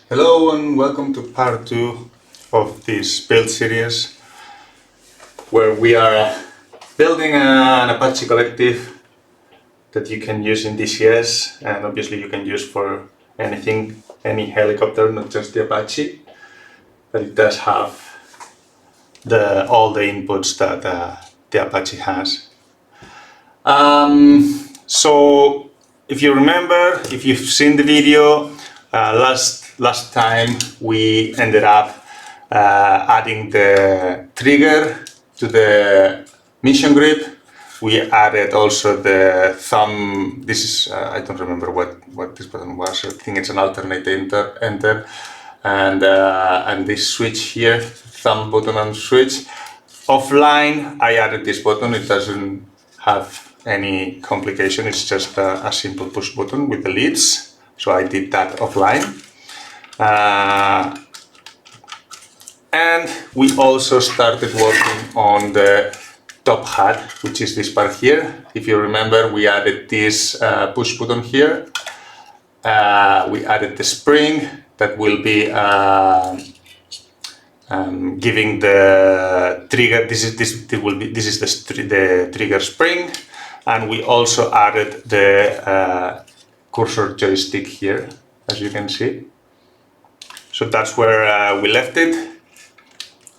Hello and welcome to part 2 of this build series where we are building an Apache Collective that you can use in DCS, and obviously you can use for anything, any helicopter, not just the Apache, but it does have all the inputs that the Apache has. So if you remember, if you've seen the video, last time we ended up adding the trigger to the mission grip. We added also the thumb. This is I don't remember what this button was. I think it's an alternate enter, and this switch here, thumb button and switch. Offline, I added this button. It doesn't have any complication. It's just a simple push button with the leads. So I did that offline. And we also started working on the top hat, which is this part here. If you remember, we added this push button here. We added the spring that will be giving the trigger. This is the trigger spring, and we also added the cursor joystick here, as you can see. So that's where we left it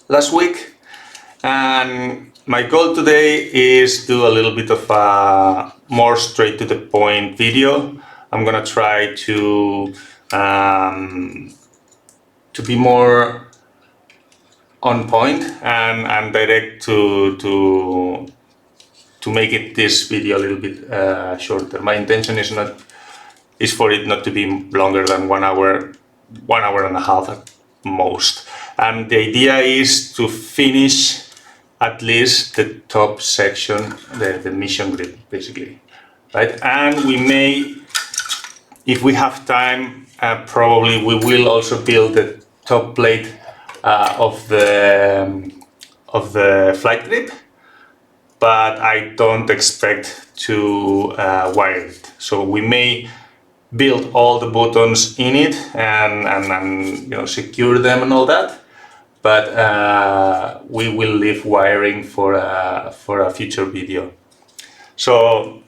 last week, and my goal today is to do a little bit of a more straight to the point video. I'm gonna try to be more on point and direct to make this video a little bit shorter. My intention is for it not to be longer than 1 hour, 1 hour and a half at most. And the idea is to finish at least the top section, the mission grip, basically, right? And we may, if we have time, probably we will also build the top plate of the flight grip, but I don't expect to wire it. So we may build all the buttons in it and secure them and all that, but we will leave wiring for a future video. So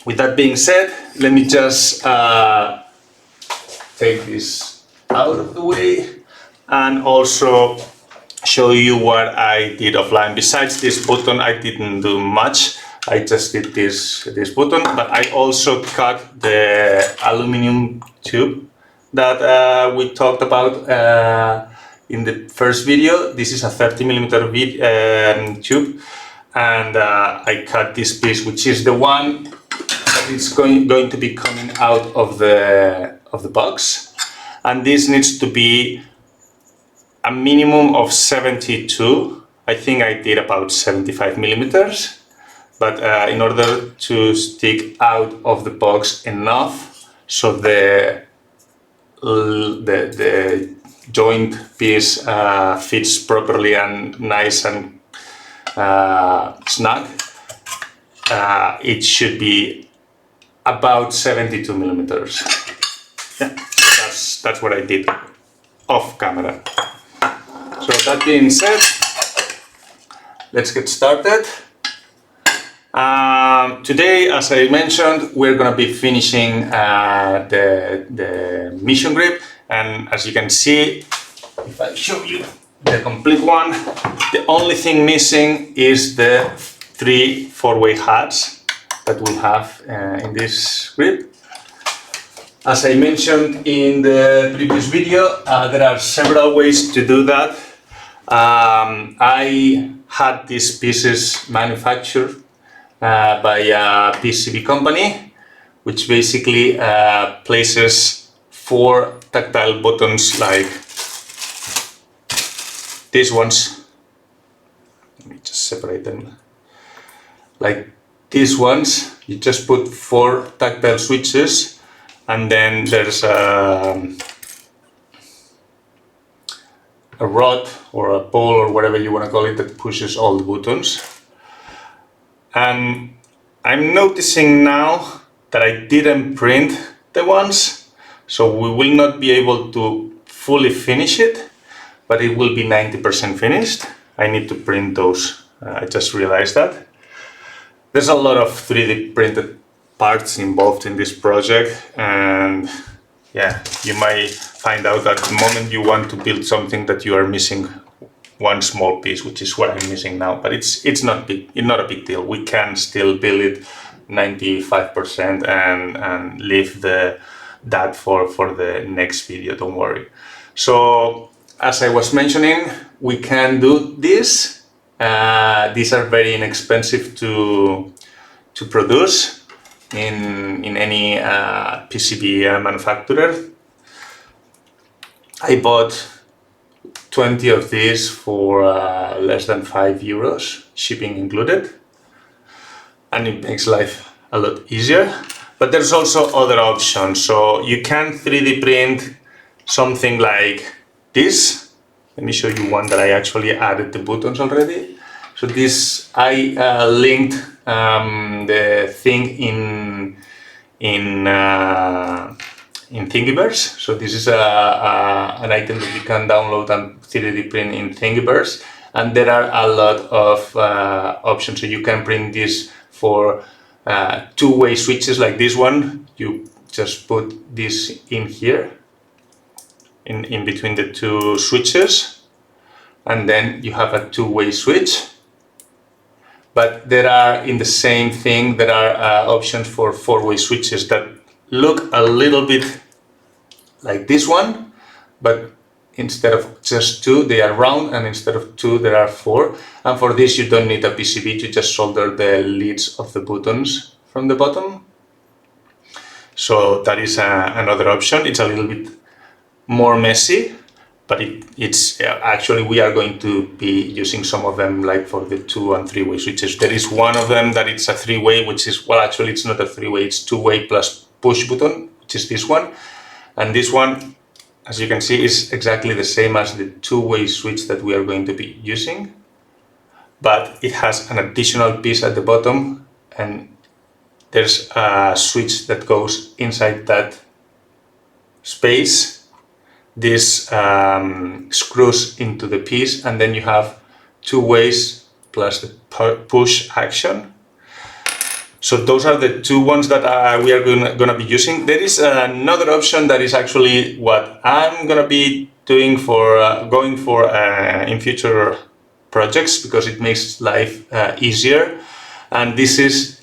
with that being said, let me just take this out of the way and also show you what I did offline. Besides this button, I didn't do much. I just did this button, but I also cut the aluminum tube that we talked about in the first video. This is a 30mm tube, and I cut this piece, which is the one that is going to be coming out of the box, and this needs to be a minimum of 72. I think I did about 75mm. But in order to stick out of the box enough so the joint piece fits properly and nice and snug, it should be about 72mm. Yeah, that's what I did off camera. So that being said, let's get started. Today, as I mentioned, we're going to be finishing the mission grip, and as you can see, if I show you the complete one, the only thing missing is the 3 four-way hats that we have in this grip. As I mentioned in the previous video, there are several ways to do that. I had these pieces manufactured by a PCB company, which basically places 4 tactile buttons like these ones. Let me just separate them. Like these ones, you just put 4 tactile switches, and then there's a rod or a pole or whatever you want to call it that pushes all the buttons. And I'm noticing now that I didn't print the ones, so we will not be able to fully finish it, but it will be 90% finished. I need to print those. I just realized that. There's a lot of 3D printed parts involved in this project, and yeah, you might find out at the moment you want to build something that you are missing one small piece, which is what I'm missing now. But it's not a big deal. We can still build it 95% and leave that for the next video. Don't worry. So as I was mentioning, we can do this. These are very inexpensive to produce in any PCB manufacturer. I bought 20 of these for less than €5, shipping included, and it makes life a lot easier. But there's also other options. So you can 3D print something like this. Let me show you one that I actually added the buttons already. So this, I linked the thing in Thingiverse. So this is an item that you can download and 3D print in Thingiverse, and there are a lot of options. So you can print this for 2-way switches like this one. You just put this in here, in between the 2 switches, and then you have a 2-way switch. But there are, in the same thing, there are options for 4-way switches that look a little bit like this one, but instead of just 2, they are round, and instead of 2, there are 4. And for this, you don't need a PCB to just solder the leads of the buttons from the bottom. So that is another option. It's a little bit more messy, but it's actually, we are going to be using some of them like for the 2- and 3-way switches. There is one of them that it's a 3-way, which is, well, actually it's not a 3-way, it's 2-way plus push button, which is this one. And this one, as you can see, is exactly the same as the 2-way switch that we are going to be using, but it has an additional piece at the bottom, and there's a switch that goes inside that space. This screws into the piece, and then you have 2 ways plus the push action. So those are the 2 ones that we are gonna be using. There is another option that is actually what I'm gonna be doing for going for in future projects, because it makes life easier. And this is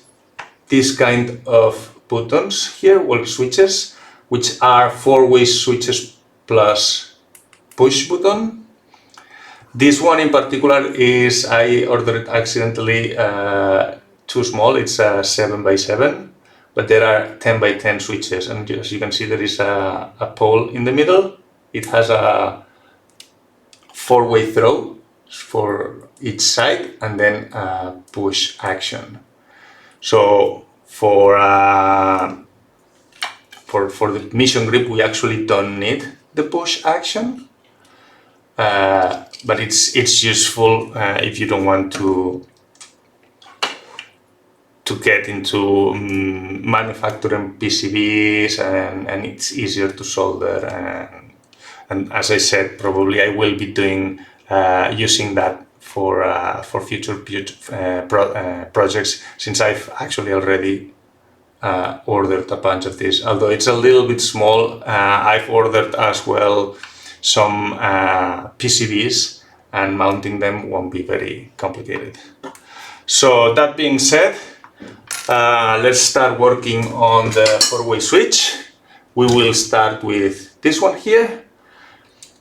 this kind of buttons here, well, switches, which are 4-way switches plus push button. This one in particular is, I ordered it accidentally too small. It's a 7x7, but there are 10x10 switches, and as you can see, there is a pole in the middle. It has a 4-way throw for each side, and then a push action. So for the mission grip, we actually don't need the push action, but it's useful if you don't want to get into manufacturing PCBs, and it's easier to solder. And as I said, probably I will be doing using that for future projects, since I've actually already ordered a bunch of these. Although it's a little bit small, I've ordered as well some PCBs, and mounting them won't be very complicated. So that being said, let's start working on the 4-way switch. We will start with this one here,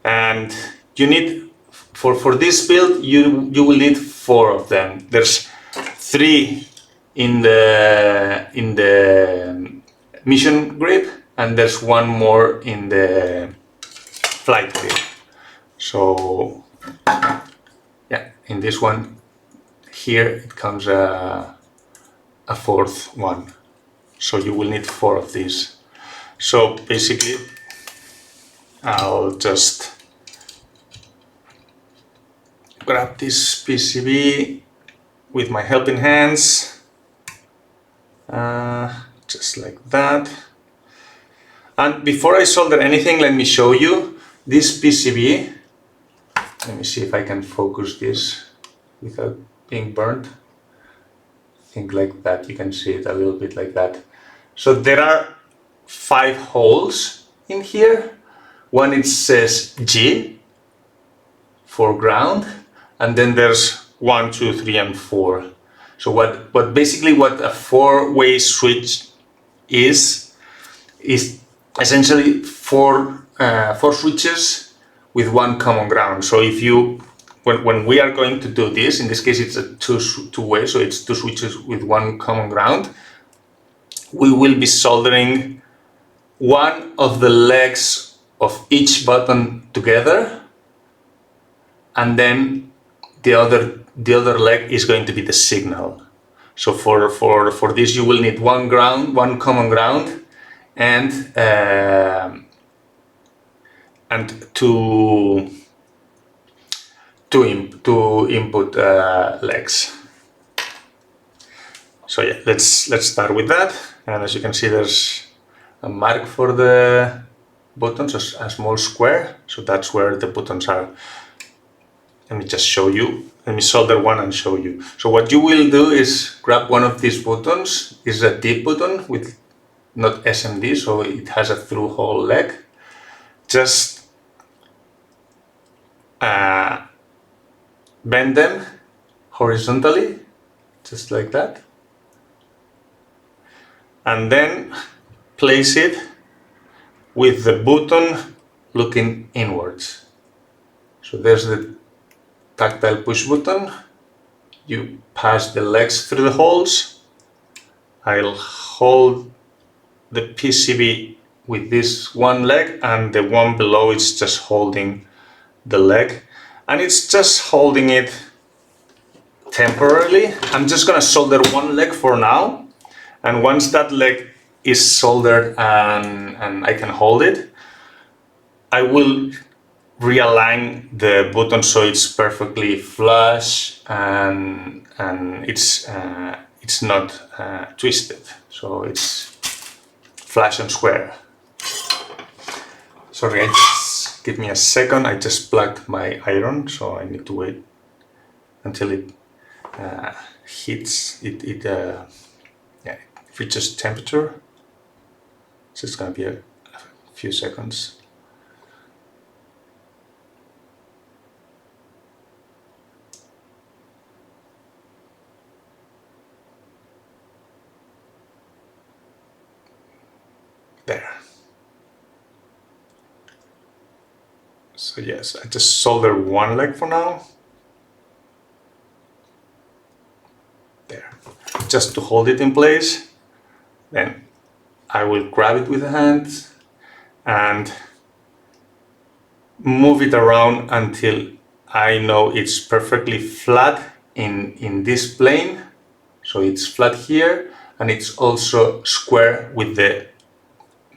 and you need, for this build, you will need 4 of them. There's 3 in the mission grip, and there's 1 more in the flight grip. So yeah, in this one here it comes a 4th one, so you will need 4 of these. So basically I'll just grab this PCB with my helping hands, just like that. And before I solder anything, let me show you this PCB. Let me see if I can focus this without being burnt. I think like that, you can see it a little bit like that. So there are 5 holes in here. One, it says G for ground, and then there's 1, 2, 3, and 4. So what basically what a 4-way switch is essentially 4 switches with 1 common ground. So if you, when we are going to do this, in this case it's a two-way, so it's 2 switches with 1 common ground. We will be soldering one of the legs of each button together, and then the other leg is going to be the signal. So for this you will need 1 common ground, and 2 input legs. So yeah, let's start with that. And as you can see, there's a mark for the buttons, a small square. So that's where the buttons are. Let me just show you. Let me solder one and show you. So what you will do is grab one of these buttons. This is a deep button with not SMD, so it has a through hole leg. Just bend them horizontally, just like that. And then place it with the button looking inwards. So there's the tactile push button. You pass the legs through the holes. I'll hold the PCB with this one leg, and the one below is just holding the leg, and it's just holding it temporarily. I'm just gonna solder one leg for now, and once that leg is soldered and I can hold it, I will realign the button so it's perfectly flush and it's not twisted, so it's flush and square. Sorry, give me a second. I just plugged my iron, so I need to wait until it heats. It reaches temperature. So it's gonna be a few seconds. There. So yes, I just solder one leg for now. There. Just to hold it in place. Then I will grab it with the hand and move it around until I know it's perfectly flat in this plane. So it's flat here, and it's also square with the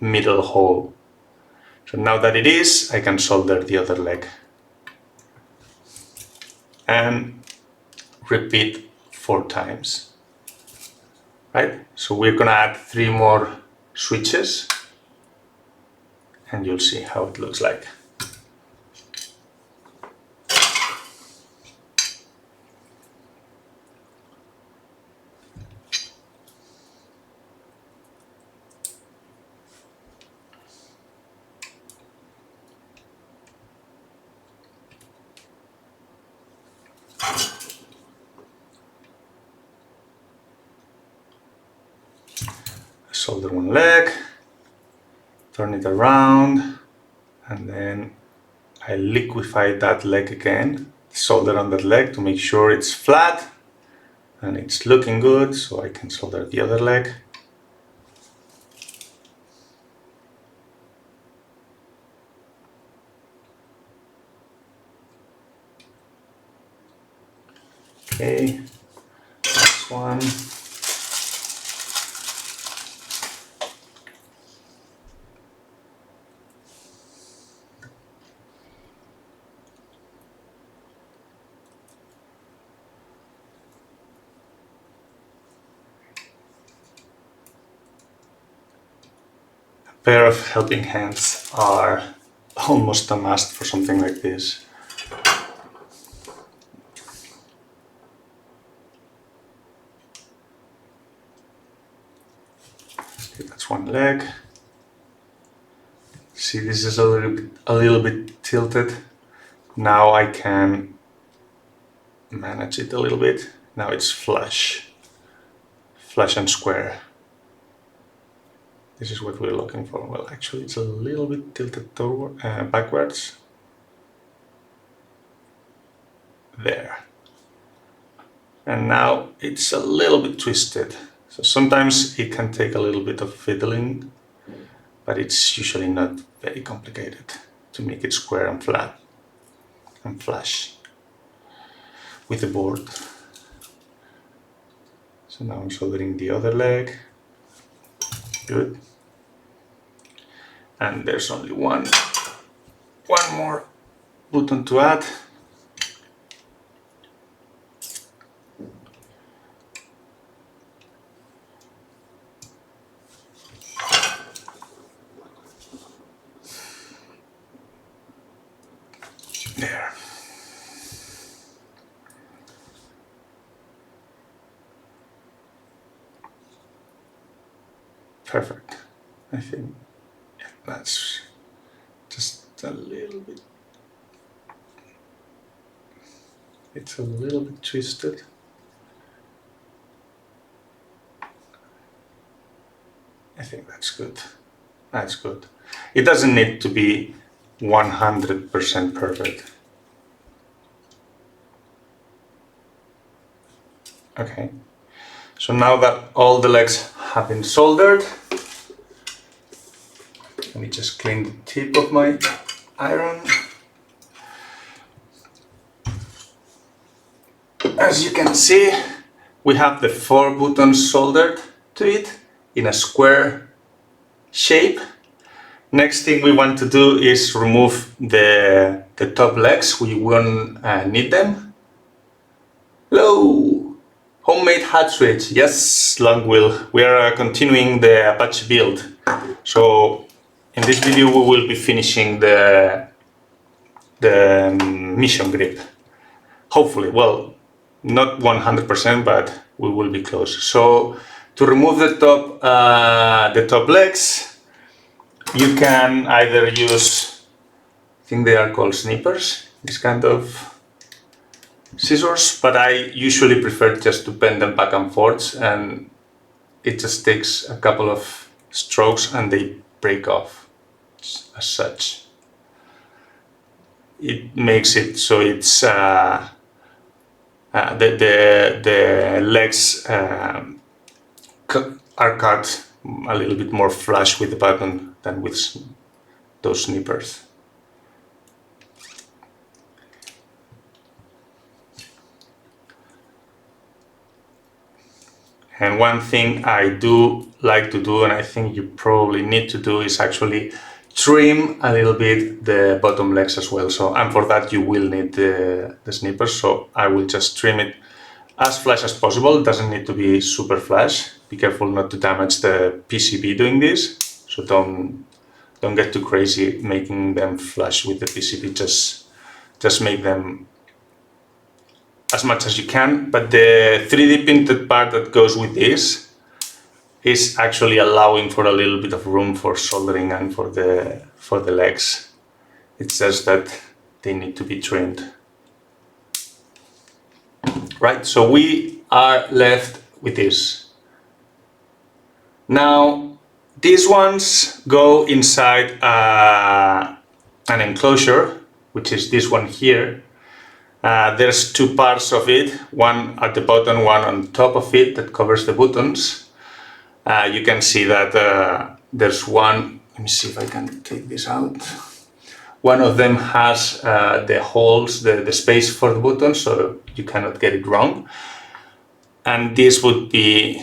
middle hole. So now that it is, I can solder the other leg. And repeat 4 times. Right? So we're gonna add 3 more switches, and you'll see how it looks like. solder one leg, turn it around, and then I liquefy that leg again, solder on that leg to make sure it's flat and it's looking good, so I can solder the other leg. Okay, next one. A pair of helping hands are almost a must for something like this. Okay, that's one leg. See, this is a little bit tilted. Now I can manage it a little bit. Now it's flush and square. This is what we're looking for. Well, actually it's a little bit tilted toward, backwards. There. And now it's a little bit twisted. So sometimes it can take a little bit of fiddling, but it's usually not very complicated to make it square and flat and flush with the board. So now I'm soldering the other leg. Good. And there's only one more button to add. There. Perfect. I think that's just a little bit. It's a little bit twisted. I think that's good. That's good. It doesn't need to be 100% perfect. Okay. So now that all the legs have been soldered, let me just clean the tip of my iron. As you can see, we have the 4 buttons soldered to it in a square shape. Next thing we want to do is remove the top legs. We won't need them. Hello! Homemade hat switch. Yes, long wheel. We are continuing the Apache build. So in this video we will be finishing the mission grip. Hopefully, well, not 100%, but we will be close. So to remove the top legs, you can either use, I think they are called snippers, this kind of scissors, but I usually prefer just to bend them back and forth, and it just takes a couple of strokes and they break off as such. It makes it so it's the legs are cut a little bit more flush with the button than with those snippers. And one thing I do like to do, and I think you probably need to do, is actually trim a little bit the bottom legs as well. So, and for that you will need the snippers. So I will just trim it as flush as possible. It doesn't need to be super flush. Be careful not to damage the PCB doing this. So don't get too crazy making them flush with the PCB. Just make them as much as you can. But the 3D printed part that goes with this is actually allowing for a little bit of room for soldering and for the legs. It's just that they need to be trimmed. Right, so we are left with this. Now these ones go inside an enclosure, which is this one here. There's two parts of it, one at the bottom, one on top of it, that covers the buttons. You can see that there's one, let me see if I can take this out. One of them has the holes, the space for the buttons, so you cannot get it wrong. And this would be,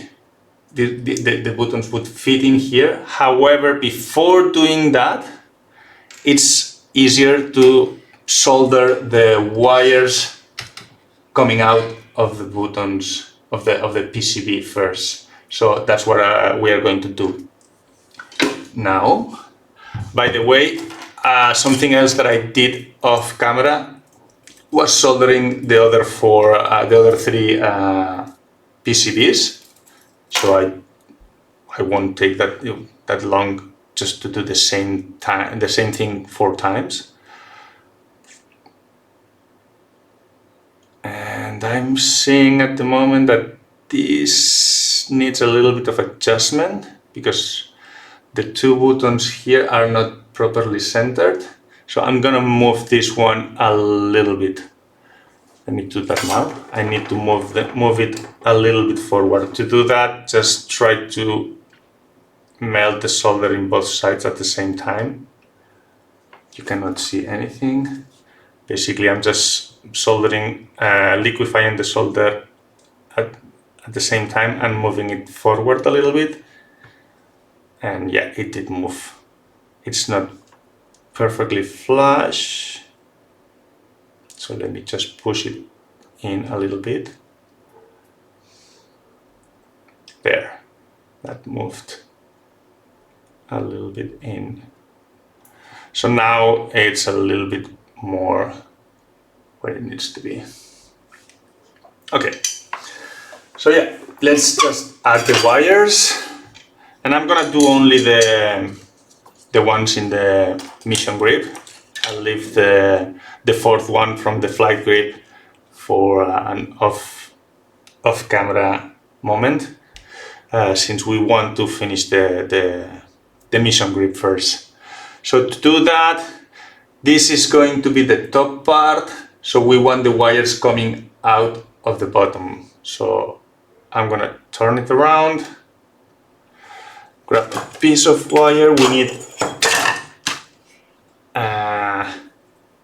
the buttons would fit in here. However, before doing that, it's easier to solder the wires coming out of the buttons of the PCB first. So that's what we are going to do now. By the way, something else that I did off camera was soldering the other three PCBs. So I won't take that long just to do the same thing 4 times. And I'm seeing at the moment that this needs a little bit of adjustment because the 2 buttons here are not properly centered. So I'm gonna move this one a little bit. Let me do that now. I need to move it a little bit forward. To do that, just try to melt the solder in both sides at the same time. You cannot see anything. Basically, I'm just soldering, liquefying the solder at the same time and moving it forward a little bit. And yeah, it did move. It's not perfectly flush. So let me just push it in a little bit. There, that moved a little bit in. So now it's a little bit more where it needs to be. Okay, so yeah, let's just add the wires. And I'm gonna do only the ones in the mission grip. I'll leave the 4th one from the flight grip for an off-camera moment, since we want to finish the mission grip first. So to do that, this is going to be the top part. So we want the wires coming out of the bottom. So I'm gonna turn it around, grab a piece of wire.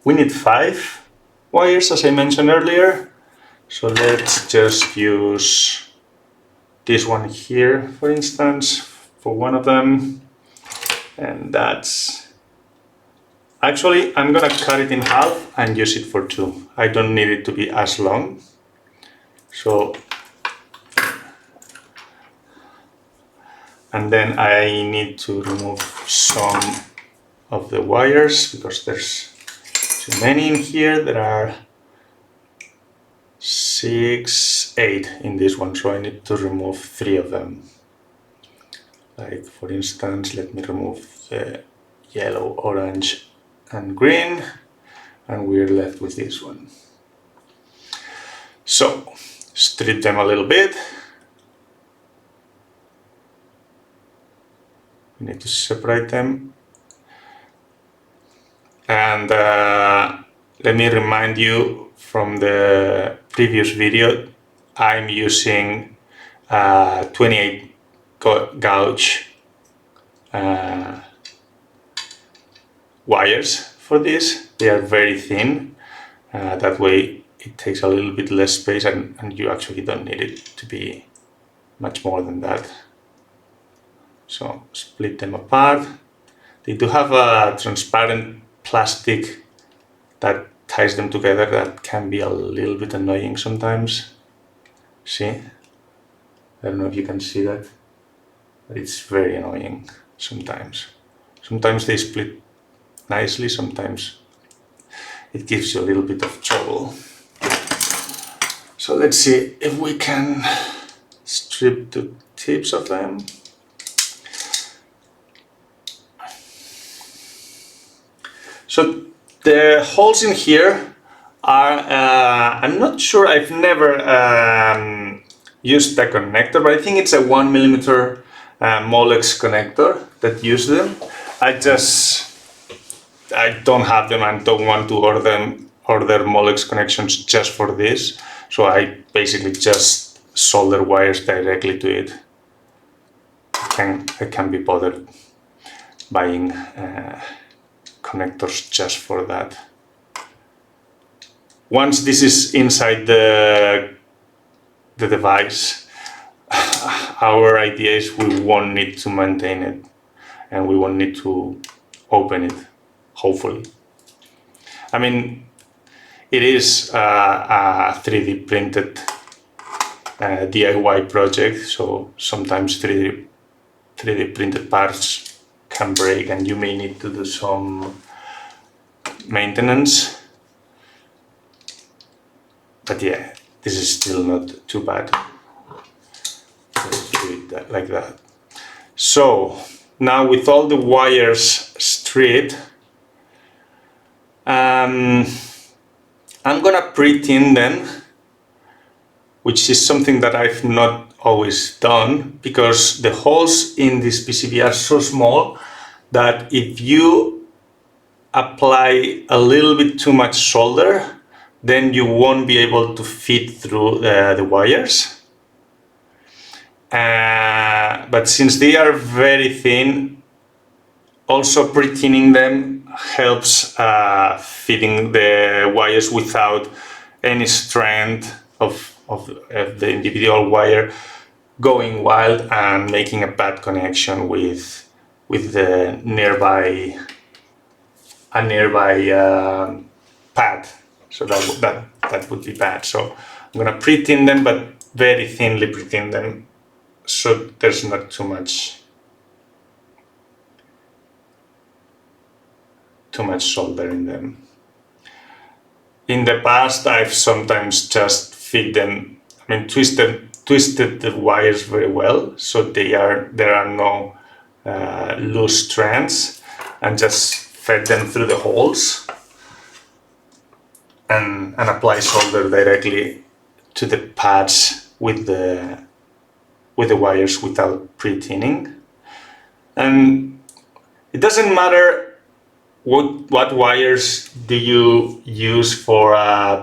We need 5 wires, as I mentioned earlier. So let's just use this one here, for instance, for one of them. And that's... Actually, I'm gonna cut it in half and use it for 2. I don't need it to be as long. So... And then I need to remove some of the wires because there's too many in here. There are 6, 8 in this one, so I need to remove 3 of them. Like for instance, let me remove the yellow, orange and green, and we're left with this one. So strip them a little bit. We need to separate them. And let me remind you from the previous video, I'm using 28 gauge wires for this. They are very thin. That way it takes a little bit less space and you actually don't need it to be much more than that. So split them apart. They do have a transparent plastic that ties them together that can be a little bit annoying sometimes. See? I don't know if you can see that, but it's very annoying sometimes. Sometimes they split nicely, sometimes it gives you a little bit of trouble. So let's see if we can strip the tips of them. So the holes in here are, I'm not sure, I've never used the connector, but I think it's a 1mm Molex connector that use them. I don't have them and don't want to order Molex connections just for this. So I basically just solder wires directly to it. I can't be bothered buying connectors just for that. Once this is inside the device, our idea is we won't need to maintain it and we won't need to open it, hopefully. I mean, it is a 3D printed DIY project, so sometimes 3D printed parts can break and you may need to do some maintenance. But yeah, this is still not too bad. Let's do it like that. So now with all the wires stripped, I'm gonna pre-tin them, which is something that I've not always done because the holes in this PCB are so small that if you apply a little bit too much solder, then you won't be able to fit through the wires. But since they are very thin, also pre-tinning them helps fitting the wires without any strand of the individual wire going wild and making a bad connection with the nearby pad. So that would be bad. So I'm gonna pre-tin them, but very thinly pre-tin them, so there's not too much solder in them. In the past, I've sometimes just fit them. I mean, twisted the wires very well, so there are no loose strands, and just fed them through the holes. And apply solder directly to the pads with the wires without pre-tinning. And it doesn't matter what wires do you use for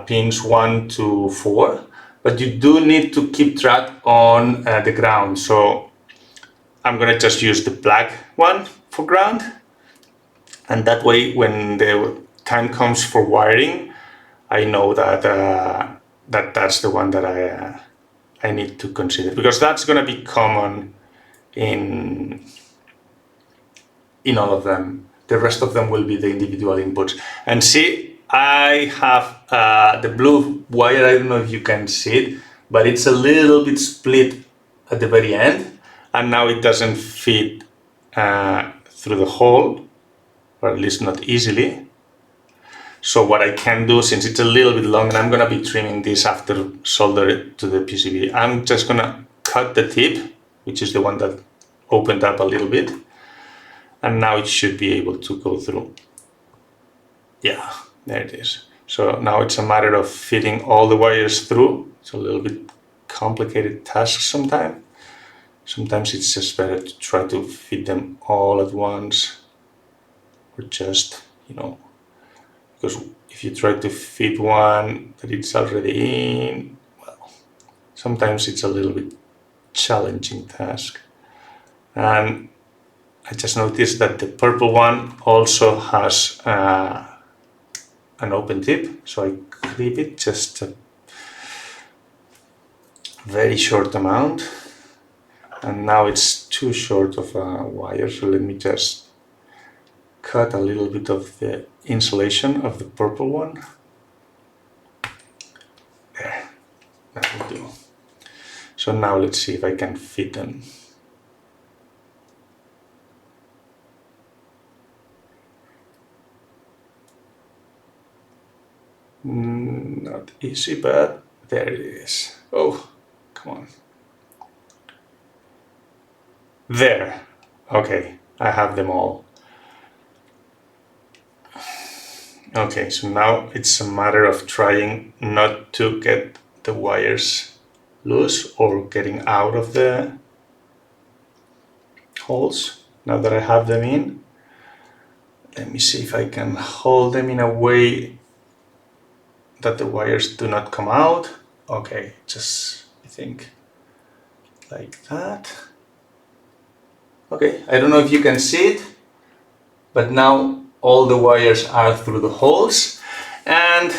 pins 1 to 4, but you do need to keep track on the ground. So I'm gonna just use the black one for ground, and that way when the time comes for wiring, I know that that's the one that I need to consider, because that's going to be common in all of them. The rest of them will be the individual inputs. And see, I have the blue wire. I don't know if you can see it, but it's a little bit split at the very end, and now it doesn't fit through the hole, or at least not easily. So what I can do, since it's a little bit long and I'm gonna be trimming this after solder it to the PCB, I'm just gonna cut the tip, which is the one that opened up a little bit, and now it should be able to go through. Yeah, there it is. So now it's a matter of fitting all the wires through. It's a little bit complicated task sometimes. Sometimes it's just better to try to fit them all at once, or just, because if you try to fit one that it's already in, well, sometimes it's a little bit challenging task. And I just noticed that the purple one also has an open tip, so I clip it just a very short amount, and now it's too short of a wire, so let me just cut a little bit of the insulation of the purple one. There, that will do. So now let's see if I can fit them. Not easy, but there it is. Oh, come on. There. Okay, I have them all. Okay, so now it's a matter of trying not to get the wires loose or getting out of the holes now that I have them in. Let me see if I can hold them in a way that the wires do not come out. Okay, just I think like that. Okay, I don't know if you can see it, but now all the wires are through the holes. And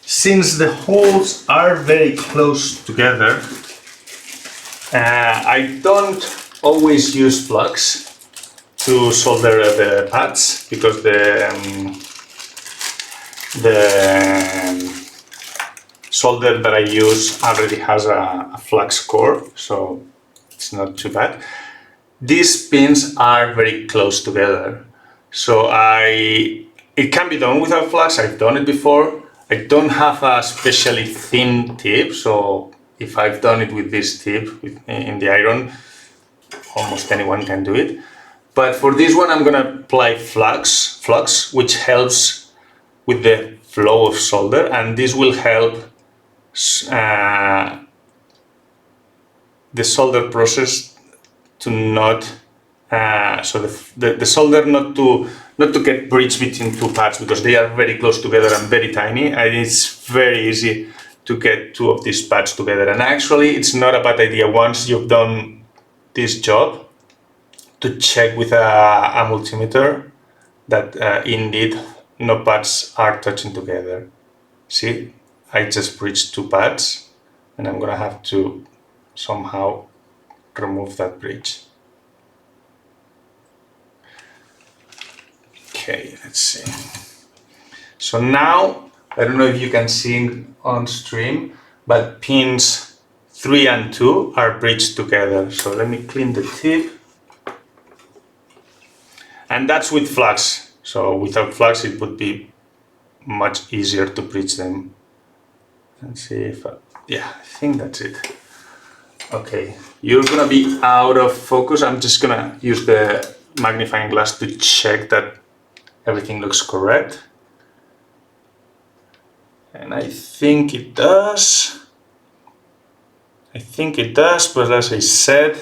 since the holes are very close together, I don't always use flux to solder the pads because the solder that I use already has a flux core, so it's not too bad. These pins are very close together, so it can be done without flux. I've done it before. I don't have a especially thin tip, so if I've done it with this tip in the iron, almost anyone can do it. But for this one, I'm gonna apply flux, which helps with the flow of solder, and this will help the solder process to not so the solder not to get bridged between two pads, because they are very close together and very tiny, and it's very easy to get two of these pads together. And actually, it's not a bad idea once you've done this job to check with a multimeter that indeed no pads are touching together. See, I just bridged two pads, and I'm gonna have to somehow remove that bridge. Okay, let's see. So now, I don't know if you can see on stream, but pins 3 and 2 are bridged together. So let me clean the tip. And that's with flux. So without flux, it would be much easier to bridge them. Let's see if yeah, I think that's it. Okay, you're gonna be out of focus. I'm just gonna use the magnifying glass to check that everything looks correct. And I think it does. But as I said,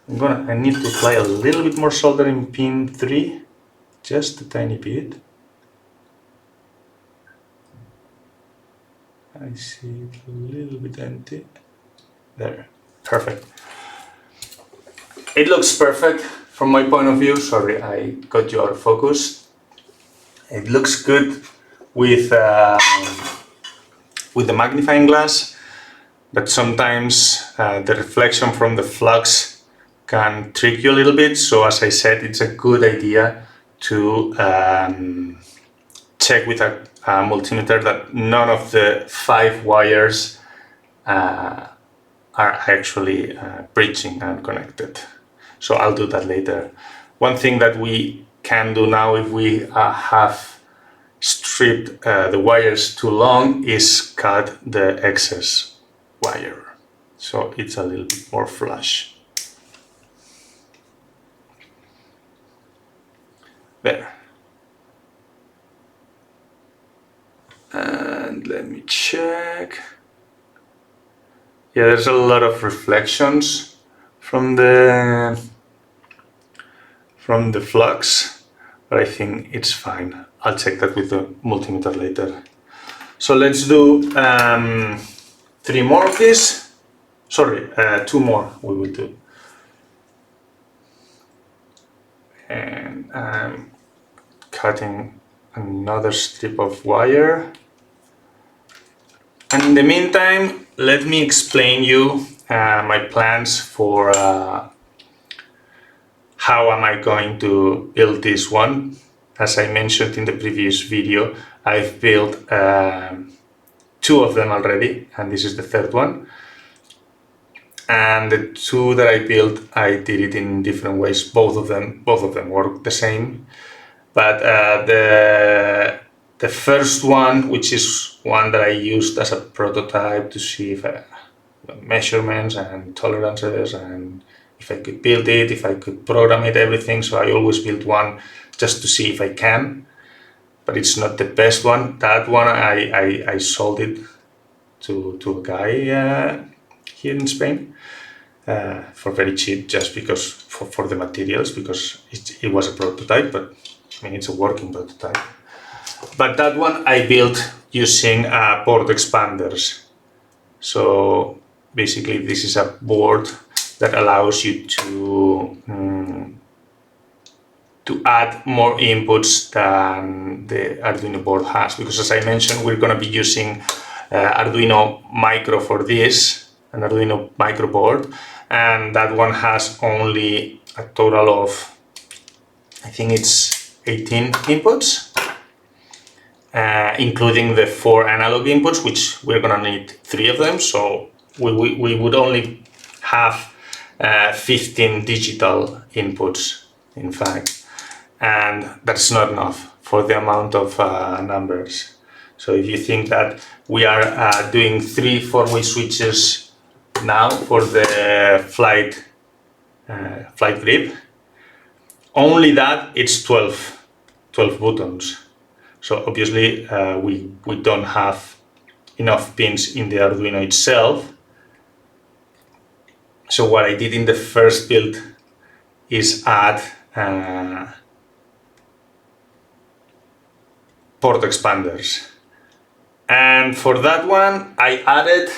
I need to apply a little bit more solder in pin 3, just a tiny bit. I see it a little bit empty. There, perfect. It looks perfect from my point of view. Sorry, I got you out of focus. It looks good with the magnifying glass, but sometimes the reflection from the flux can trick you a little bit. So as I said, it's a good idea to check with a multimeter that none of the 5 wires are actually bridging and connected. So I'll do that later. One thing that we can do now, if we have stripped the wires too long, is cut the excess wire, so it's a little bit more flush. There. And let me check. Yeah, there's a lot of reflections from the flux, but I think it's fine. I'll check that with the multimeter later. So let's do 3 more of this. Sorry, 2 more we will do. And I'm cutting another strip of wire. And in the meantime, let me explain you my plans for how am I going to build this one. As I mentioned in the previous video, I've built 2 of them already, and this is the 3rd one. And the 2 that I built, I did it in different ways. Both of them work the same. But the first one, which is one that I used as a prototype to see if measurements and tolerances, and if I could build it, if I could program it, everything. So I always build one just to see if I can, but it's not the best one. That one I sold it to a guy here in Spain, for very cheap, just because for the materials, because it was a prototype, but I mean it's a working prototype. But that one I built using port expanders. So basically this is a board that allows you to add more inputs than the Arduino board has, because as I mentioned, we're going to be using Arduino Micro for this, an Arduino Micro board, and that one has only a total of, I think it's 18 inputs, including the 4 analog inputs, which we're going to need 3 of them, so we would only have 15 digital inputs, in fact, and that's not enough for the amount of numbers. So if you think that we are doing 3 4-way switches now for the flight grip, only that it's 12 buttons. So obviously we don't have enough pins in the Arduino itself. So what I did in the first build is add port expanders. And for that one, I added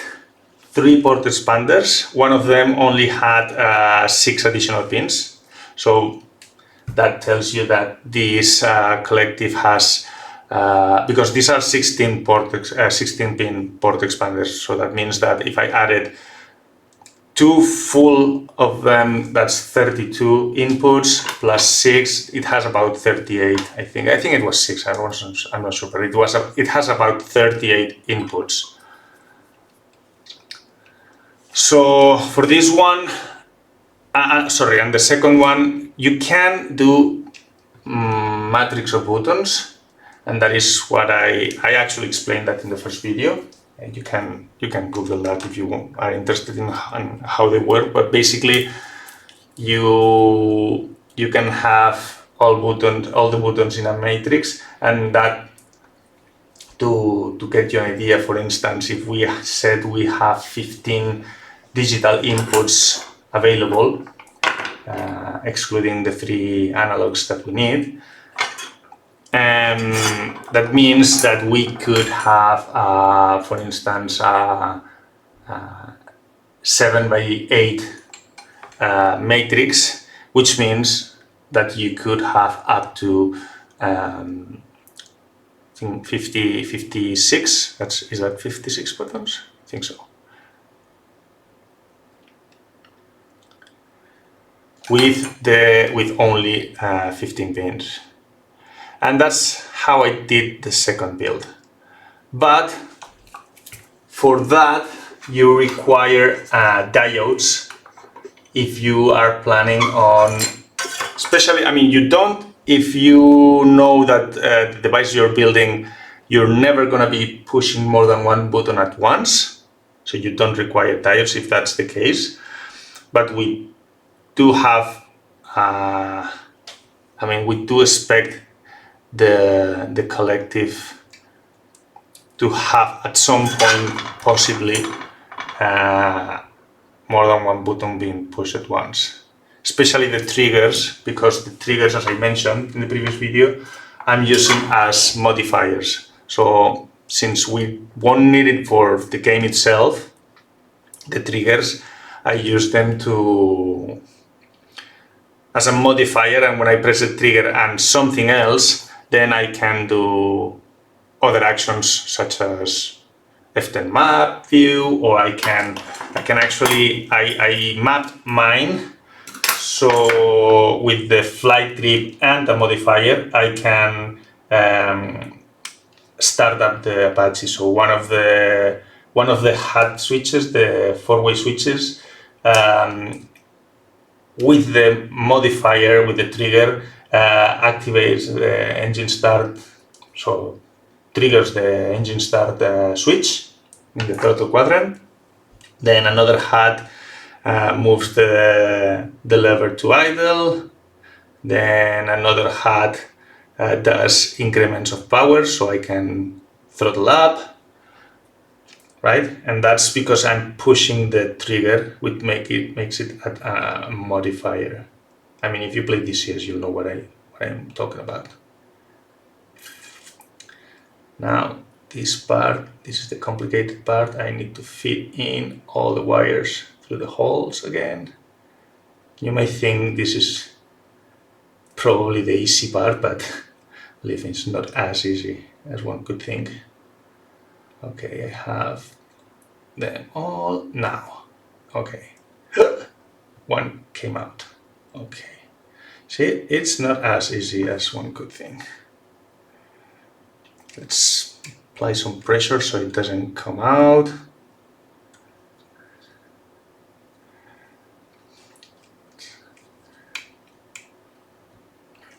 3 port expanders. One of them only had 6 additional pins. So that tells you that this collective has, because these are 16 pin port expanders. So that means that if I added 2 full of them, that's 32 inputs plus 6. It has about 38. I think it was 6. I'm not sure, but it has about 38 inputs. So for this one, sorry, and the second one, you can do matrix of buttons, and that is what I actually explained that in the first video. You can Google that if you are interested in how they work. But basically, you can have all the buttons in a matrix, and that to get you an idea. For instance, if we said we have 15 digital inputs available, excluding the 3 analogs that we need. That means that we could have, for instance, 7 by 8 matrix, which means that you could have up to I think 56. Is that 56 buttons? I think so. With only 15 pins. And that's how I did the second build. But for that, you require diodes if you are planning on, especially, I mean, you don't, if you know that the device you're building, you're never going to be pushing more than 1 button at once. So you don't require diodes if that's the case. But we do have, we do expect the collective to have at some point possibly more than 1 button being pushed at once, especially the triggers, because the triggers, as I mentioned in the previous video, I'm using as modifiers. So since we won't need it for the game itself, the triggers, I use them as a modifier, and when I press the trigger and something else, then I can do other actions such as F10 map view, or I mapped mine. So with the flight grip and the modifier, I can start up the Apache. So one of the HUD switches, the 4-way switches, with the modifier, with the trigger, activates the engine start, so triggers the engine start switch in the throttle quadrant. Then another HUD moves the lever to idle. Then another HUD does increments of power, so I can throttle up. right? And that's because I'm pushing the trigger, which makes it a modifier. I mean, if you play DCS, you'll know what I'm talking about. Now, this part, this is the complicated part. I need to fit in all the wires through the holes again. You may think this is probably the easy part, but believe me, it's not as easy as one could think. Okay, I have them all now. Okay, one came out. Okay, see, it's not as easy as one could think. Let's apply some pressure so it doesn't come out.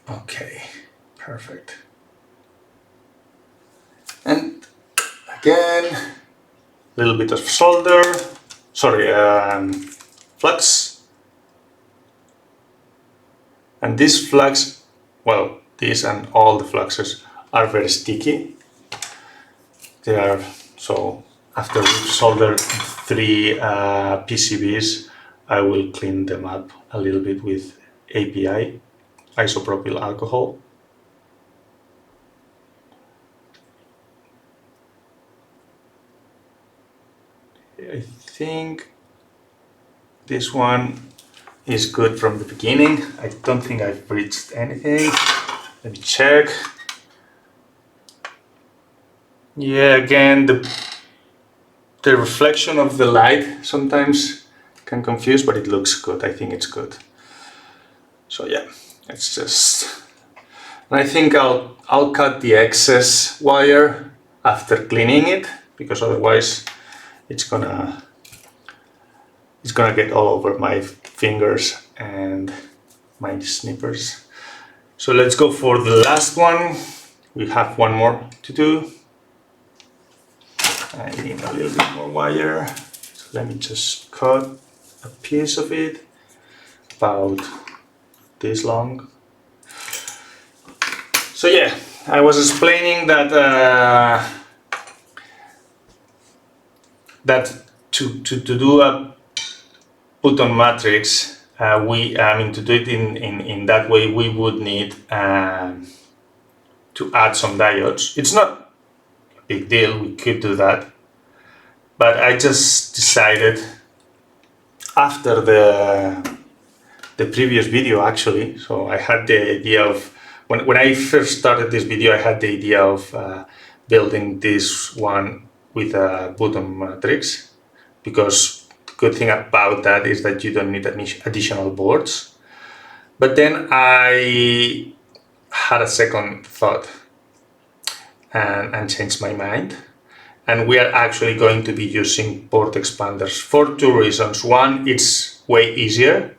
Okay, perfect. And again, a little bit of solder, flux. And this flux, well, these and all the fluxes are very sticky. They are, so after we've soldered 3 PCBs, I will clean them up a little bit with API, isopropyl alcohol. I think this one is good from the beginning. I don't think I've breached anything. Let me check. Yeah, again, the reflection of the light sometimes can confuse, but it looks good. I think it's good. So yeah, it's just, and I think I'll cut the excess wire after cleaning it, because otherwise it's gonna get all over my fingers and my snippers. So let's go for the last one. We have one more to do. I need a little bit more wire. So let me just cut a piece of it, about this long. So yeah, I was explaining that to do a button matrix, to do it in that way, we would need to add some diodes. It's not a big deal, we could do that. But I just decided after the previous video, actually, so I had the idea of, when I first started this video, I had the idea of building this one with a button matrix, because the good thing about that is that you don't need additional boards. But then I had a second thought and changed my mind. And we are actually going to be using port expanders for 2 reasons. One, it's way easier.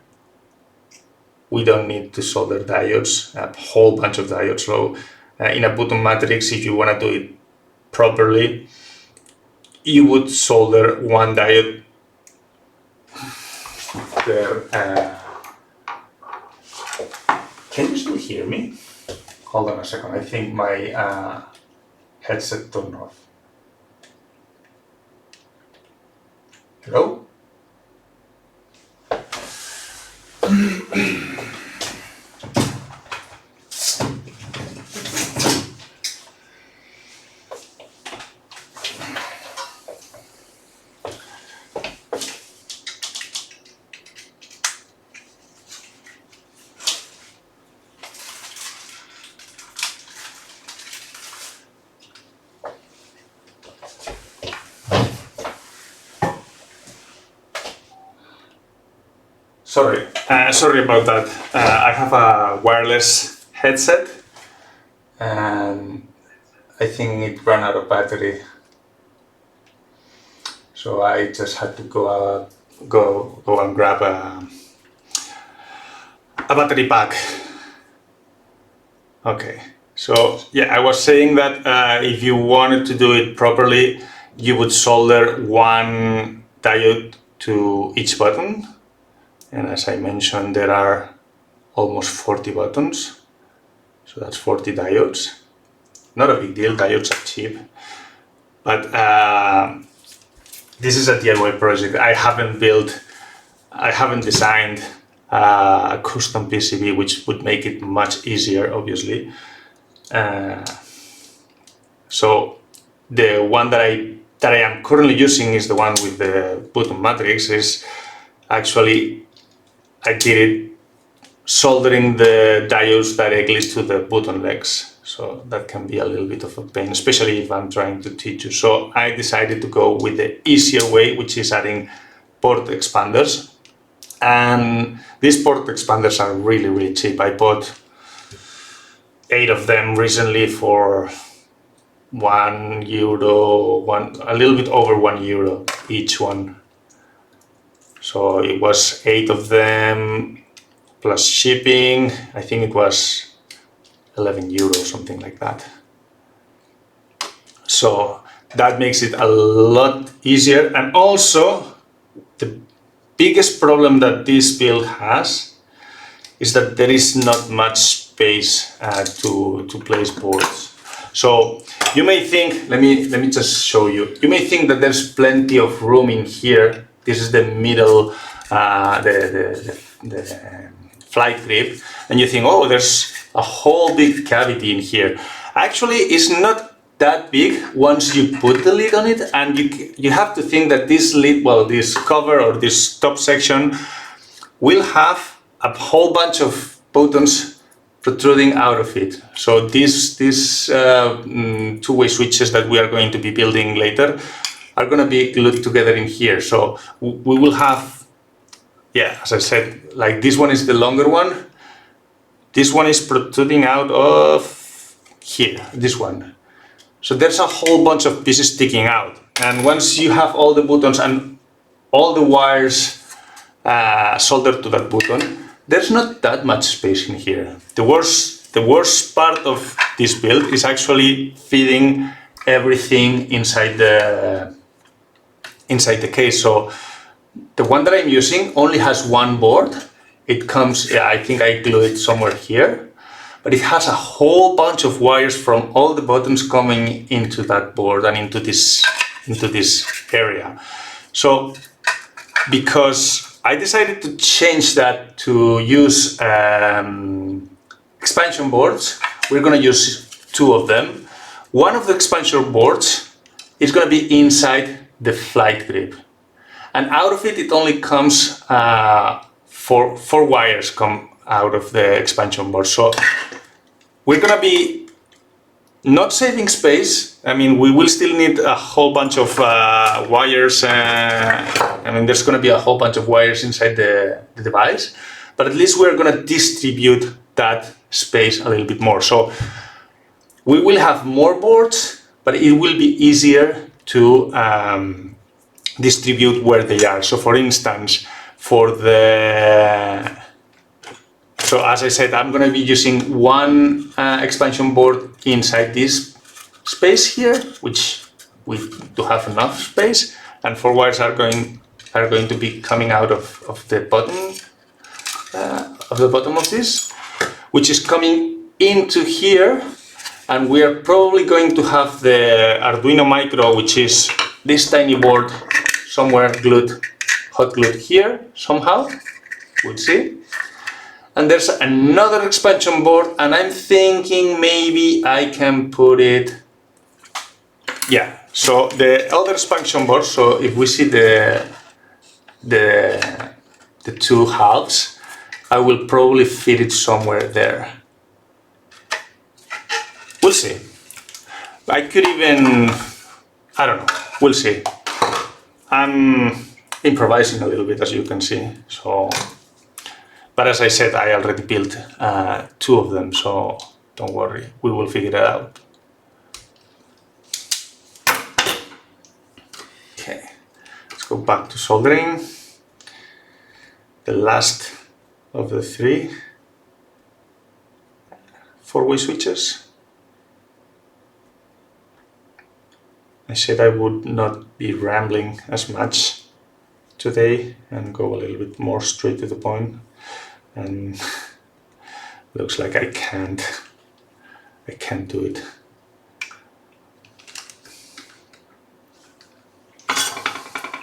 We don't need to solder diodes, a whole bunch of diodes. So in a button matrix, if you want to do it properly, you would solder one diode there. Can you still hear me? Hold on a second, I think my headset turned off. Hello? Sorry about that. I have a wireless headset and I think it ran out of battery. So I just had to go and grab a battery pack. Okay, so yeah, I was saying that if you wanted to do it properly, you would solder one diode to each button. And as I mentioned, there are almost 40 buttons. So that's 40 diodes. Not a big deal, diodes are cheap. But this is a DIY project. I haven't designed a custom PCB, which would make it much easier, obviously. So the one that I am currently using is the one with the button matrix. Is actually, I did it soldering the diodes directly to the button legs. So that can be a little bit of a pain, especially if I'm trying to teach you. So I decided to go with the easier way, which is adding port expanders. And these port expanders are really, really cheap. I bought 8 of them recently for €1, a little bit over €1 each one. So it was 8 of them plus shipping. I think it was €11, something like that. So that makes it a lot easier. And also, the biggest problem that this build has is that there is not much space to place boards. So you may think, let me just show you. You may think that there's plenty of room in here. This is the middle, the flight grip, and you think, oh, there's a whole big cavity in here. Actually, it's not that big once you put the lid on it, and you have to think that this lid, well, this cover or this top section will have a whole bunch of buttons protruding out of it. So these two-way switches that we are going to be building later are going to be glued together in here. So we will have, yeah, as I said, like this one is the longer one. This one is protruding out of here, this one. So there's a whole bunch of pieces sticking out. And once you have all the buttons and all the wires soldered to that button, there's not that much space in here. The worst part of this build is actually feeding everything inside the case. So the one that I'm using only has one board. It comes, yeah, I think I glue it somewhere here, but it has a whole bunch of wires from all the buttons coming into that board and into this area. So because I decided to change that to use expansion boards, we're going to use 2 of them. One of the expansion boards is going to be inside the flight grip, and out of it only comes 4 wires come out of the expansion board. So we're going to be not saving space. I mean, we will still need a whole bunch of wires. I mean, there's going to be a whole bunch of wires inside the device, but at least we're going to distribute that space a little bit more. So we will have more boards, but it will be easier to distribute where they are. So for instance, so as I said, I'm going to be using one expansion board inside this space here, which we do have enough space, and 4 wires are going to be coming out of the bottom of this, which is coming into here, and we are probably going to have the Arduino Micro, which is this tiny board, somewhere hot glued here somehow. We'll see. And there's another expansion board, and I'm thinking maybe I can put it, yeah. So the other expansion board, so if we see the 2 halves, I will probably fit it somewhere there. We'll see. I could even, I don't know, we'll see. I'm improvising a little bit, as you can see. So, but as I said, I already built 2 of them, so don't worry, we will figure it out. Okay, let's go back to soldering. The last of the 3 4-way switches. I said I would not be rambling as much today and go a little bit more straight to the point, and looks like I can't do it. Okay,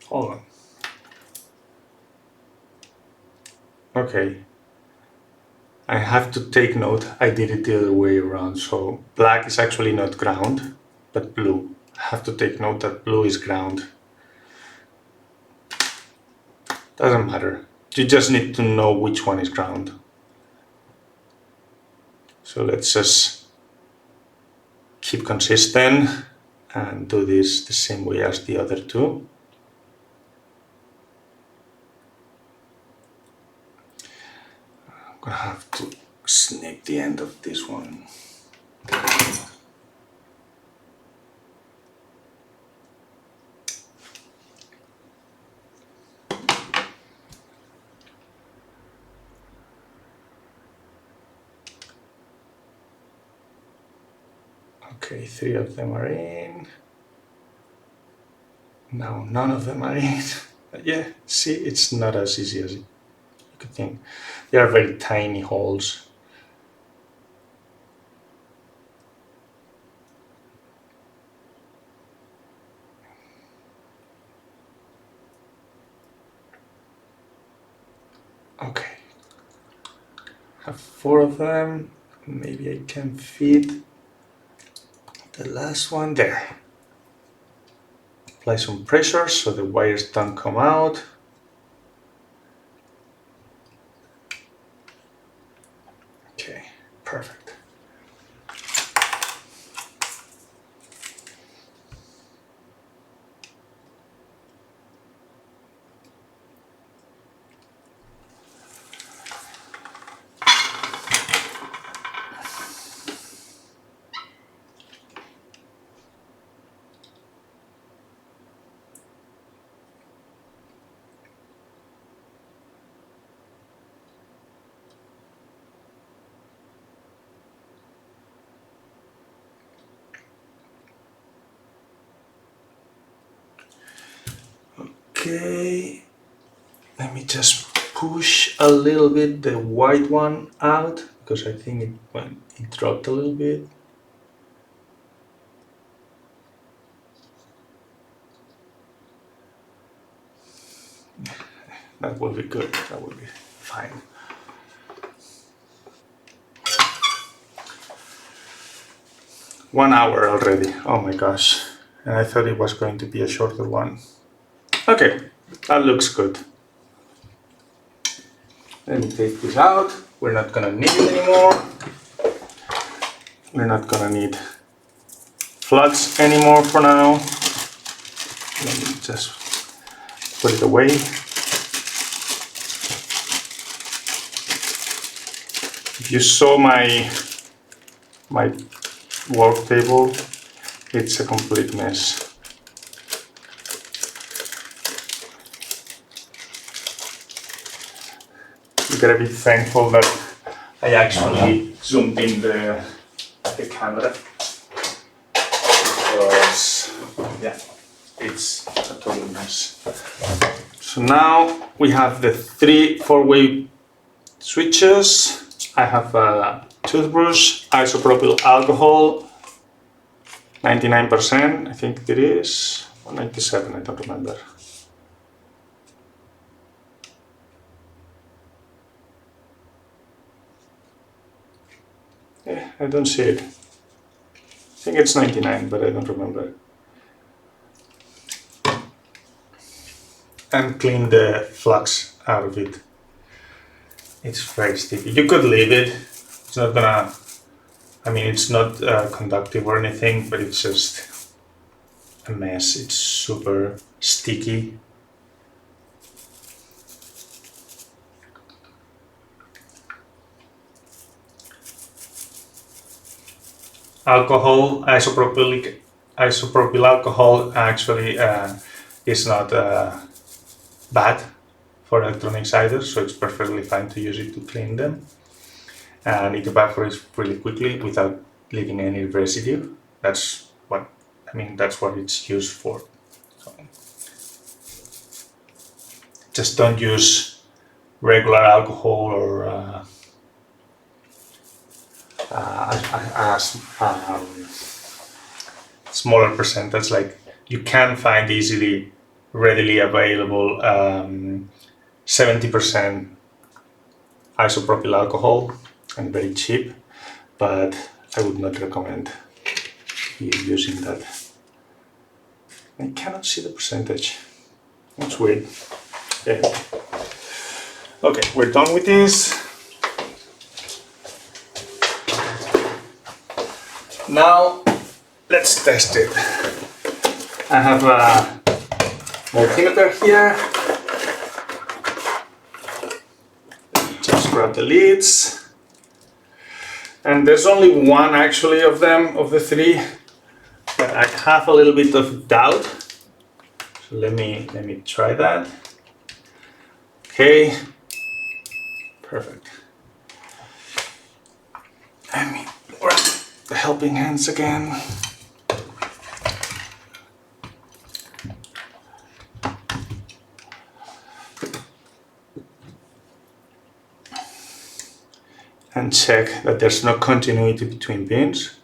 Hold on. Okay. I have to take note, I did it the other way around. So black is actually not ground, but blue. I have to take note that blue is ground. Doesn't matter. You just need to know which one is ground. So let's just keep consistent and do this the same way as the other two. I'm gonna have to snip the end of this one. Okay, 3 of them are in. Now none of them are in. But yeah, see, it's not as easy as you could think. They are very tiny holes. Okay, have 4 of them. Maybe I can fit the last one there. Apply some pressure so the wires don't come out. Okay, perfect. Okay, let me just push a little bit the white one out because I think it dropped a little bit. That will be good, that will be fine. One hour already, oh my gosh. And I thought it was going to be a shorter one. Okay, that looks good. Let me take this out. We're not gonna need it anymore. We're not gonna need floods anymore for now. Let me just put it away. If you saw my work table, it's a complete mess. You gotta be thankful that I actually zoomed in the camera because yeah, it's a total mess. So now we have the 3 4-way switches. I have a toothbrush, isopropyl alcohol, 99%, I think it is, or 97, I don't remember. Yeah, I don't see it. I think it's 99, but I don't remember. And clean the flux out of it. It's very sticky. You could leave it. It's not gonna, I mean, it's not conductive or anything, but it's just a mess. It's super sticky. Alcohol, isopropyl alcohol actually is not bad for electronics either, so it's perfectly fine to use it to clean them. And it evaporates really quickly without leaving any residue. That's what it's used for. So just don't use regular alcohol or smaller percentage. Like you can find easily readily available 70% isopropyl alcohol and very cheap, but I would not recommend you using that. I cannot see the percentage. That's weird. Yeah. Okay, we're done with this. Now let's test it. I have a multimeter here. Just grab the leads. And there's only one actually of them, of the three, but I have a little bit of doubt. So let me try that. Okay. Perfect. Let me grab the helping hands again. And check that there's no continuity between pins.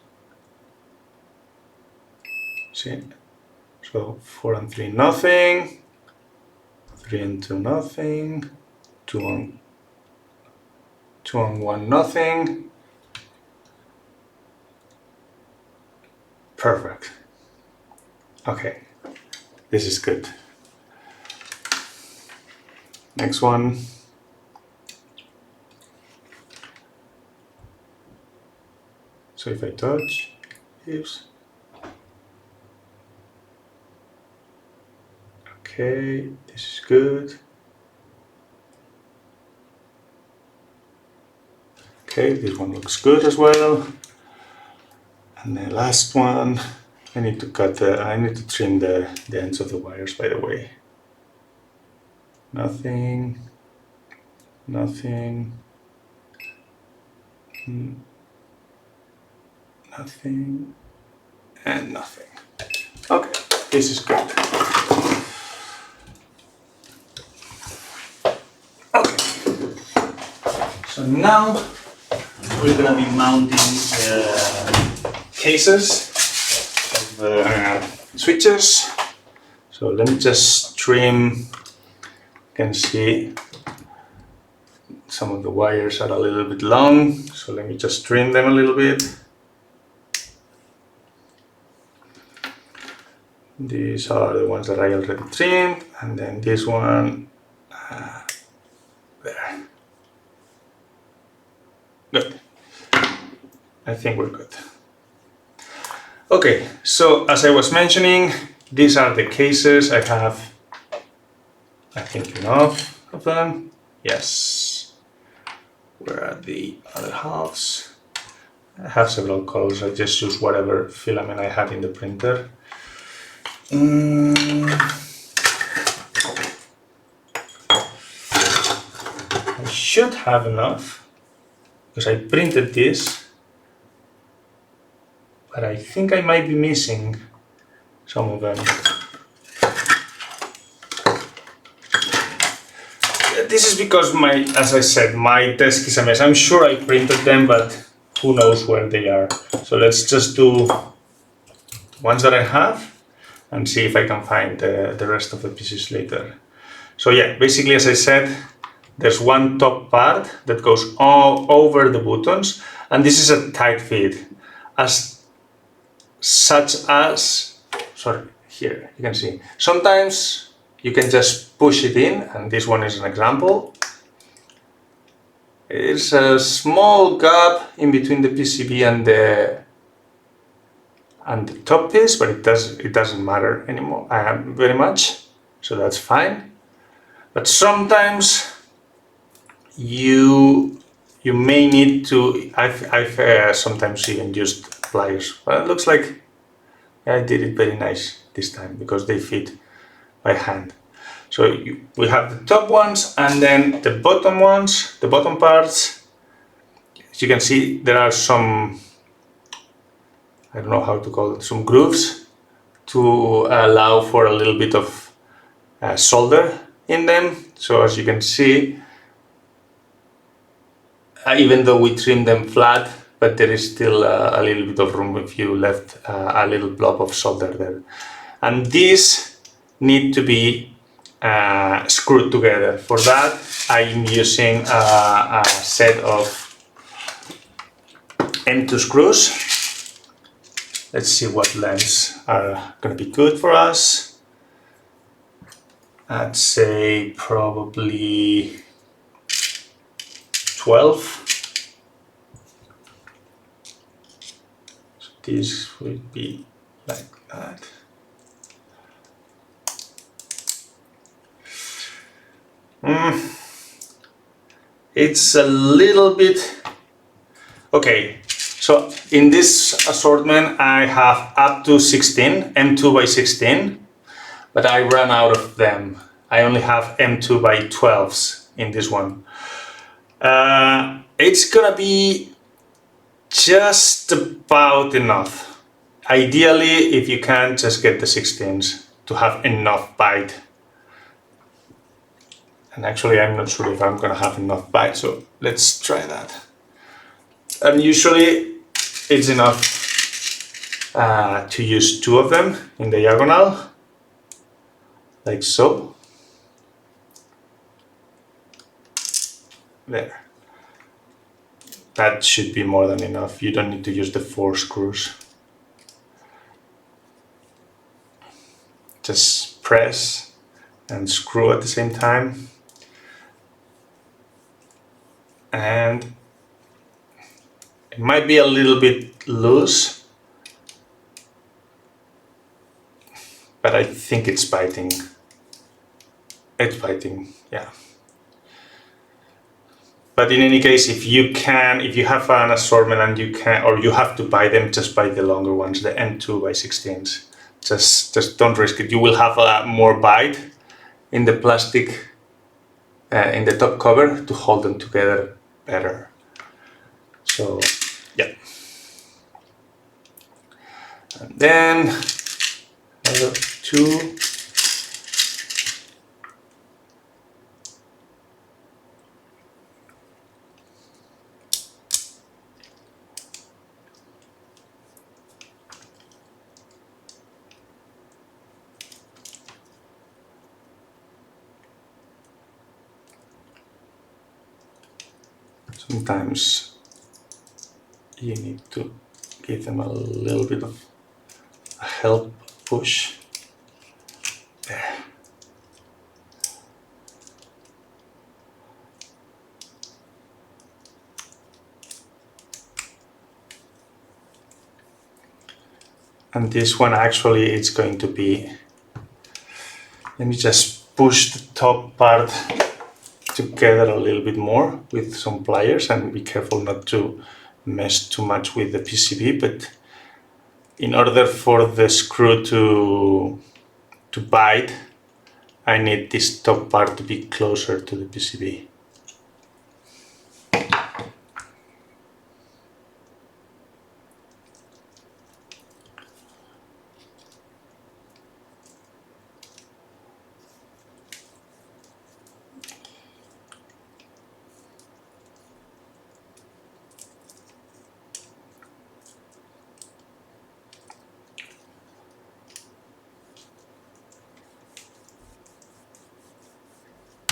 See? So 4 and 3, nothing. 3 and 2, nothing. 2 and 1, nothing. Perfect. Okay, this is good. Next one. So if I touch, leaves. Okay, this is good. Okay, this one looks good as well. And the last one, I need to trim the ends of the wires, by the way. Nothing, nothing, nothing, and nothing. Okay, this is good. Okay, so now we're gonna be mounting cases of switches. So let me just trim. You can see some of the wires are a little bit long, so let me just trim them a little bit. These are the ones that I already trimmed, and then this one there. Good. I think we're good. Okay, so as I was mentioning, these are the cases. I have, I think, enough of them. Yes. Where are the other halves? I have several colors. I just use whatever filament I have in the printer. I should have enough because I printed this, but I think I might be missing some of them. This is because as I said, my desk is a mess. I'm sure I printed them, but who knows where they are. So let's just do the ones that I have and see if I can find the rest of the pieces later. So yeah, basically, as I said, there's one top part that goes all over the buttons, and this is a tight fit, sorry, here you can see. Sometimes you can just push it in, and this one is an example. There's a small gap in between the PCB and the top piece, but it doesn't matter anymore very much, so that's fine. But sometimes you may need to. I've sometimes even used pliers, but it looks like I did it very nice this time because they fit by hand. So we have the top ones and then the bottom ones, the bottom parts. As you can see, there are some, I don't know how to call it, some grooves to allow for a little bit of solder in them. So as you can see, even though we trim them flat, but there is still a little bit of room if you left a little blob of solder there. And this need to be screwed together. For that, I'm using a set of M2 screws. Let's see what lengths are going to be good for us. I'd say probably 12. So this would be like that. It's a little bit okay. So in this assortment, I have up to 16, M2 by 16, but I ran out of them. I only have M2 by 12s in this one. It's gonna be just about enough. Ideally, if you can, just get the 16s to have enough bite. And actually, I'm not sure if I'm gonna have enough bite, so let's try that. And usually, it's enough to use 2 of them in diagonal, like so. There. That should be more than enough. You don't need to use the 4 screws. Just press and screw at the same time. And it might be a little bit loose, but I think it's biting. It's biting, yeah. But in any case, if you have an assortment and you can, or you have to buy them, just buy the longer ones, the M2 by 16s. Just don't risk it. You will have more bite in the plastic, in the top cover to hold them together better. So, yeah. And then another 2. Sometimes you need to give them a little bit of a help push. There. And this one actually it's going to be, let me just push the top part together a little bit more with some pliers, and be careful not to mess too much with the PCB, but in order for the screw to bite, I need this top part to be closer to the PCB.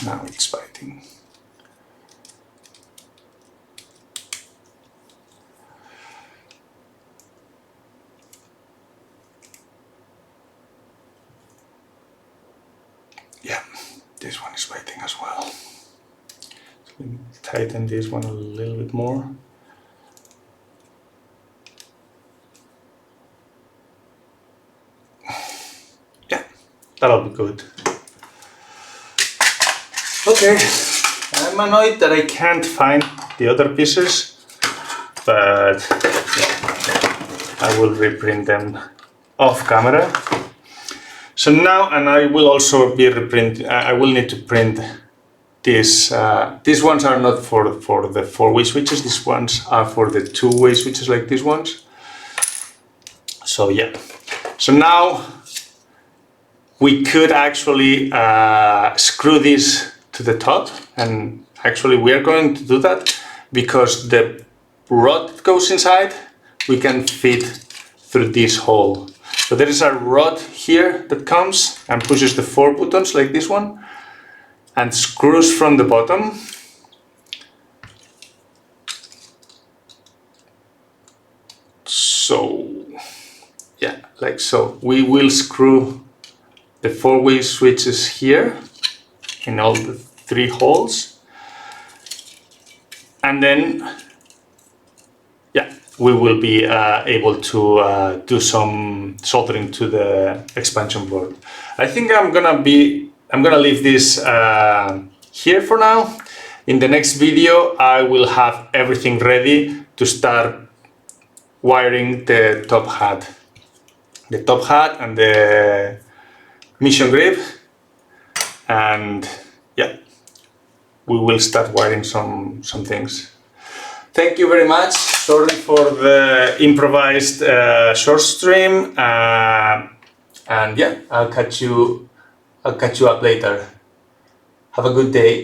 Now it's biting. Yeah, this one is biting as well. So let me tighten this one a little bit more. Yeah, that'll be good. Okay, I'm annoyed that I can't find the other pieces, but yeah, I will reprint them off camera. So now, and I will also be I will need to print this. These ones are not for the 4-way switches. These ones are for the 2-way switches, like these ones. So yeah. So now we could actually screw this to the top, and actually we are going to do that because the rod that goes inside we can fit through this hole. So there is a rod here that comes and pushes the 4 buttons like this one and screws from the bottom. So yeah, like so. We will screw the 4-way switches here in all the 3 holes, and then yeah, we will be able to do some soldering to the expansion board. I think I'm gonna leave this here for now. In the next video, I will have everything ready to start wiring the top hat and the mission grip, and yeah, we will start wiring some things. Thank you very much. Sorry for the improvised short stream, and yeah, I'll catch you up later. Have a good day.